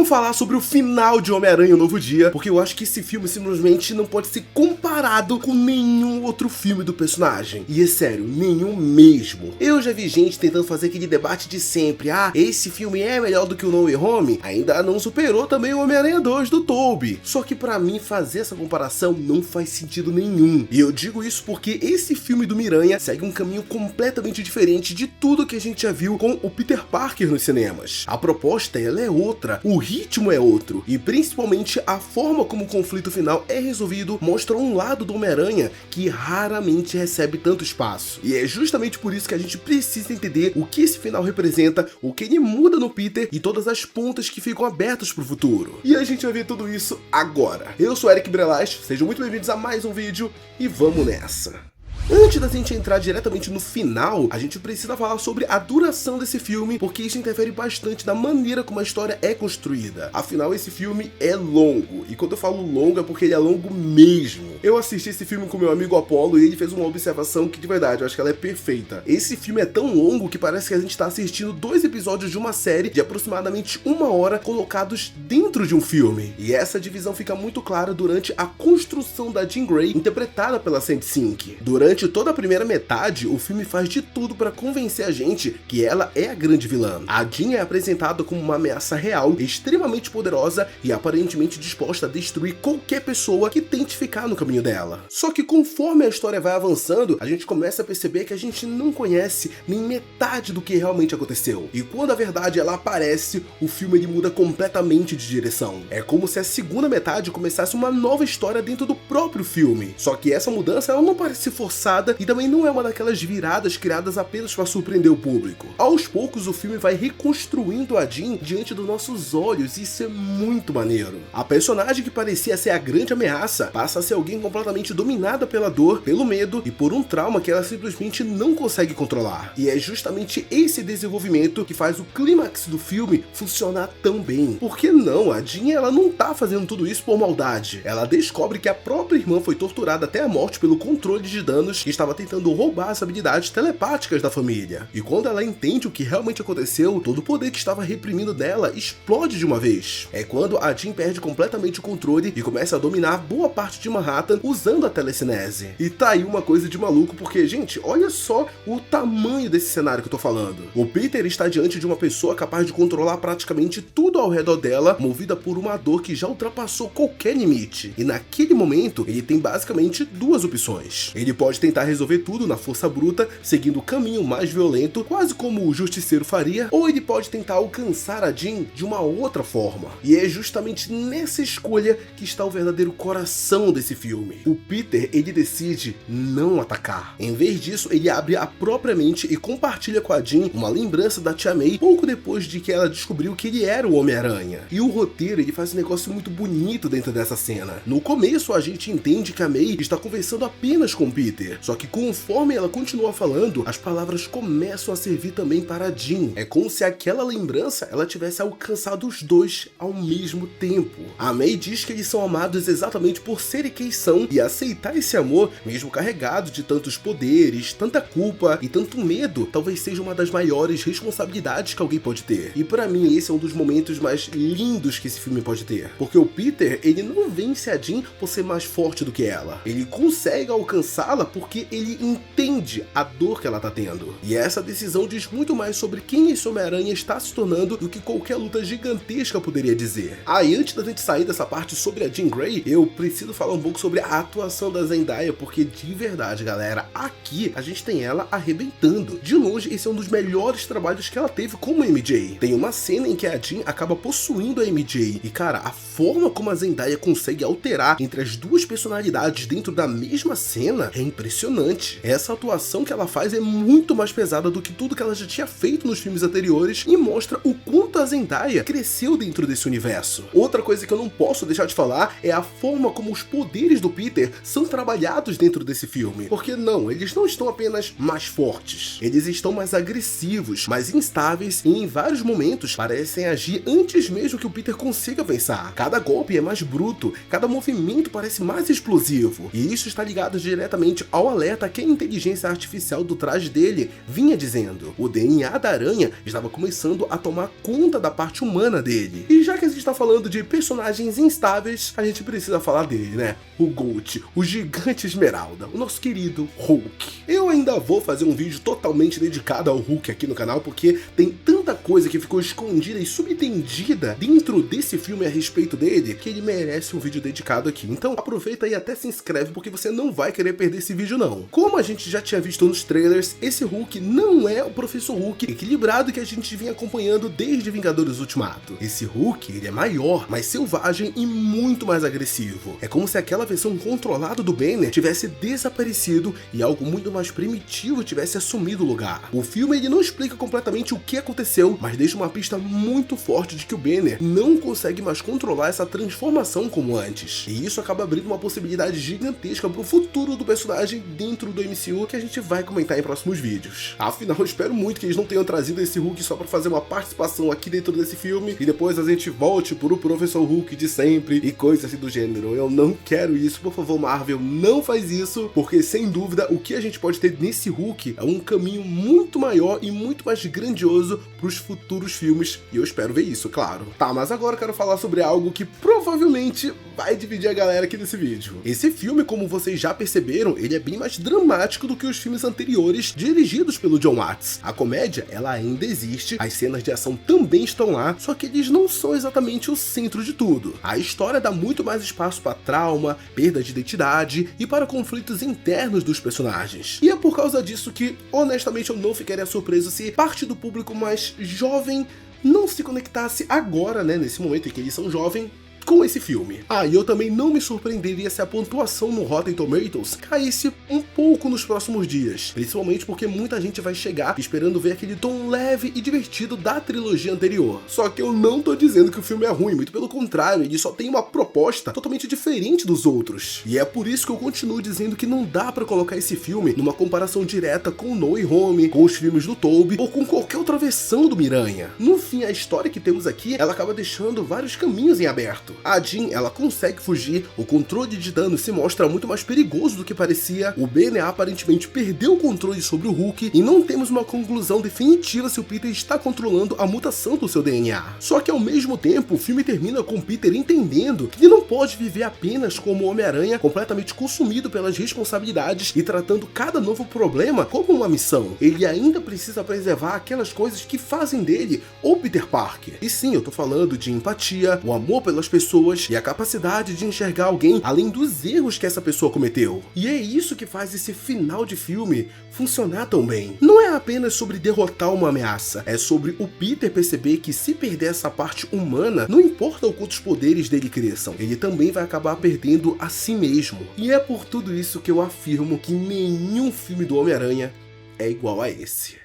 vamos falar sobre o final de Homem-Aranha Um Novo Dia, porque eu acho que esse filme simplesmente não pode ser comparado com nenhum outro filme do personagem. E é sério, nenhum mesmo. Eu já vi gente tentando fazer aquele debate de sempre, esse filme é melhor do que o No Way Home, ainda não superou também o Homem-Aranha 2 do Tobey. Só que pra mim fazer essa comparação não faz sentido nenhum. E eu digo isso porque esse filme do Miranha segue um caminho completamente diferente de tudo que a gente já viu com o Peter Parker nos cinemas. A proposta ela é outra, o ritmo é outro, e principalmente a forma como o conflito final é resolvido mostra um lado do Homem-Aranha que raramente recebe tanto espaço. E é justamente por isso que a gente precisa entender o que esse final representa, o que ele muda no Peter e todas as pontas que ficam abertas pro futuro. E a gente vai ver tudo isso agora. Eu sou Eric Brelas, sejam muito bem-vindos a mais um vídeo e vamos nessa! Antes da gente entrar diretamente no final, a gente precisa falar sobre a duração desse filme, porque isso interfere bastante na maneira como a história é construída. Afinal, esse filme é longo, e quando eu falo longo é porque ele é longo mesmo. Eu assisti esse filme com meu amigo Apollo e ele fez uma observação que de verdade eu acho que ela é perfeita. Esse filme é tão longo que parece que a gente está assistindo 2 episódios de uma série de aproximadamente 1 hora colocados dentro de um filme. E essa divisão fica muito clara durante a construção da Jean Grey, interpretada pela Sadie Sink. Durante toda a primeira metade, o filme faz de tudo para convencer a gente que ela é a grande vilã. A Jean é apresentada como uma ameaça real, extremamente poderosa e aparentemente disposta a destruir qualquer pessoa que tente ficar no caminho dela. Só que conforme a história vai avançando, a gente começa a perceber que a gente não conhece nem metade do que realmente aconteceu. E quando a verdade ela aparece, o filme ele muda completamente de direção. É como se a segunda metade começasse uma nova história dentro do próprio filme. Só que essa mudança ela não parece forçada e também não é uma daquelas viradas criadas apenas para surpreender o público. Aos poucos o filme vai reconstruindo a Jean diante dos nossos olhos e isso é muito maneiro. A personagem que parecia ser a grande ameaça passa a ser alguém completamente dominada pela dor, pelo medo e por um trauma que ela simplesmente não consegue controlar. E é justamente esse desenvolvimento que faz o clímax do filme funcionar tão bem. Porque não, a Jean ela não tá fazendo tudo isso por maldade. Ela descobre que a própria irmã foi torturada até a morte pelo controle de danos que estava tentando roubar as habilidades telepáticas da família. E quando ela entende o que realmente aconteceu, todo o poder que estava reprimindo dela explode de uma vez. É quando a Jean perde completamente o controle e começa a dominar boa parte de Manhattan usando a telecinese. E tá aí uma coisa de maluco porque, gente, olha só o tamanho desse cenário que eu tô falando. O Peter está diante de uma pessoa capaz de controlar praticamente tudo ao redor dela, movida por uma dor que já ultrapassou qualquer limite. E naquele momento, ele tem basicamente 2 opções. Ele pode tentar resolver tudo na força bruta, seguindo o caminho mais violento, quase como o Justiceiro faria, ou ele pode tentar alcançar a Jean de uma outra forma. E é justamente nessa escolha que está o verdadeiro coração desse filme. O Peter, ele decide não atacar. Em vez disso, ele abre a própria mente e compartilha com a Jean uma lembrança da Tia May pouco depois de que ela descobriu que ele era o Homem-Aranha. E o roteiro, ele faz um negócio muito bonito dentro dessa cena. No começo, a gente entende que a May está conversando apenas com o Peter, só que conforme ela continua falando, as palavras começam a servir também para a Jean. É como se aquela lembrança ela tivesse alcançado os 2 ao mesmo tempo. A May diz que eles são amados exatamente por serem quem são e aceitar esse amor, mesmo carregado de tantos poderes, tanta culpa e tanto medo, talvez seja uma das maiores responsabilidades que alguém pode ter. E para mim esse é um dos momentos mais lindos que esse filme pode ter, porque o Peter ele não vence a Jean por ser mais forte do que ela. Ele consegue alcançá-la porque ele entende a dor que ela tá tendo. E essa decisão diz muito mais sobre quem esse Homem-Aranha está se tornando do que qualquer luta gigantesca poderia dizer. E antes da gente sair dessa parte sobre a Jean Grey, eu preciso falar um pouco sobre a atuação da Zendaya, porque de verdade, galera, aqui a gente tem ela arrebentando. De longe, esse é um dos melhores trabalhos que ela teve como MJ. Tem uma cena em que a Jean acaba possuindo a MJ, e cara, a forma como a Zendaya consegue alterar entre as 2 personalidades dentro da mesma cena é impressionante. Essa atuação que ela faz é muito mais pesada do que tudo que ela já tinha feito nos filmes anteriores e mostra o quanto a Zendaya cresceu dentro desse universo. Outra coisa que eu não posso deixar de falar é a forma como os poderes do Peter são trabalhados dentro desse filme. Porque não, eles não estão apenas mais fortes, eles estão mais agressivos, mais instáveis e em vários momentos parecem agir antes mesmo que o Peter consiga pensar. Cada golpe é mais bruto, cada movimento parece mais explosivo e isso está ligado diretamente ao ao alerta que a inteligência artificial do traje dele vinha dizendo. O DNA da aranha estava começando a tomar conta da parte humana dele. E já que a gente está falando de personagens instáveis, a gente precisa falar dele, né? O Groot, o gigante esmeralda, o nosso querido Hulk. Eu ainda vou fazer um vídeo totalmente dedicado ao Hulk aqui no canal, porque tem tanta coisa que ficou escondida e subentendida dentro desse filme a respeito dele, que ele merece um vídeo dedicado aqui. Então aproveita e até se inscreve, porque você não vai querer perder esse vídeo não. Como a gente já tinha visto nos trailers, esse Hulk não é o Professor Hulk equilibrado que a gente vinha acompanhando desde Vingadores Ultimato. Esse Hulk, ele é maior, mais selvagem e muito mais agressivo. É como se aquela versão controlada do Banner tivesse desaparecido e algo muito mais primitivo tivesse assumido o lugar. O filme ele não explica completamente o que aconteceu, mas deixa uma pista muito forte de que o Banner não consegue mais controlar essa transformação como antes. E isso acaba abrindo uma possibilidade gigantesca para o futuro do personagem dentro do MCU, que a gente vai comentar em próximos vídeos. Afinal, eu espero muito que eles não tenham trazido esse Hulk só para fazer uma participação aqui dentro desse filme e depois a gente volte pro Professor Hulk de sempre e coisas assim do gênero. Eu não quero isso, por favor, Marvel, não faz isso, porque sem dúvida o que a gente pode ter nesse Hulk é um caminho muito maior e muito mais grandioso pros futuros filmes, e eu espero ver isso, claro. Tá, mas agora eu quero falar sobre algo que provavelmente vai dividir a galera aqui nesse vídeo. Esse filme, como vocês já perceberam, ele é bem mais dramático do que os filmes anteriores dirigidos pelo Jon Watts. A comédia, ela ainda existe, as cenas de ação também estão lá, só que eles não são exatamente o centro de tudo. A história dá muito mais espaço para trauma, perda de identidade e para conflitos internos dos personagens. E é por causa disso que, honestamente, eu não ficaria surpreso se parte do público mais jovem não se conectasse agora, né, nesse momento em que eles são jovens, com esse filme. E eu também não me surpreenderia se a pontuação no Rotten Tomatoes caísse um pouco nos próximos dias, principalmente porque muita gente vai chegar esperando ver aquele tom leve e divertido da trilogia anterior. Só que eu não tô dizendo que o filme é ruim, muito pelo contrário, ele só tem uma proposta totalmente diferente dos outros. E é por isso que eu continuo dizendo que não dá pra colocar esse filme numa comparação direta com No Way Home, com os filmes do Tobey ou com qualquer outra versão do Miranha. No fim, a história que temos aqui, ela acaba deixando vários caminhos em aberto. A Jean, ela consegue fugir, o controle de dano se mostra muito mais perigoso do que parecia, o Banner aparentemente perdeu o controle sobre o Hulk e não temos uma conclusão definitiva se o Peter está controlando a mutação do seu DNA. Só que ao mesmo tempo, o filme termina com o Peter entendendo que ele não pode viver apenas como Homem-Aranha, completamente consumido pelas responsabilidades e tratando cada novo problema como uma missão. Ele ainda precisa preservar aquelas coisas que fazem dele o Peter Parker. E sim, eu tô falando de empatia, o amor pelas pessoas e a capacidade de enxergar alguém além dos erros que essa pessoa cometeu. E é isso que faz esse final de filme funcionar tão bem. Não é apenas sobre derrotar uma ameaça, é sobre o Peter perceber que se perder essa parte humana, não importa o quanto os poderes dele cresçam, ele também vai acabar perdendo a si mesmo. E é por tudo isso que eu afirmo que nenhum filme do Homem-Aranha é igual a esse.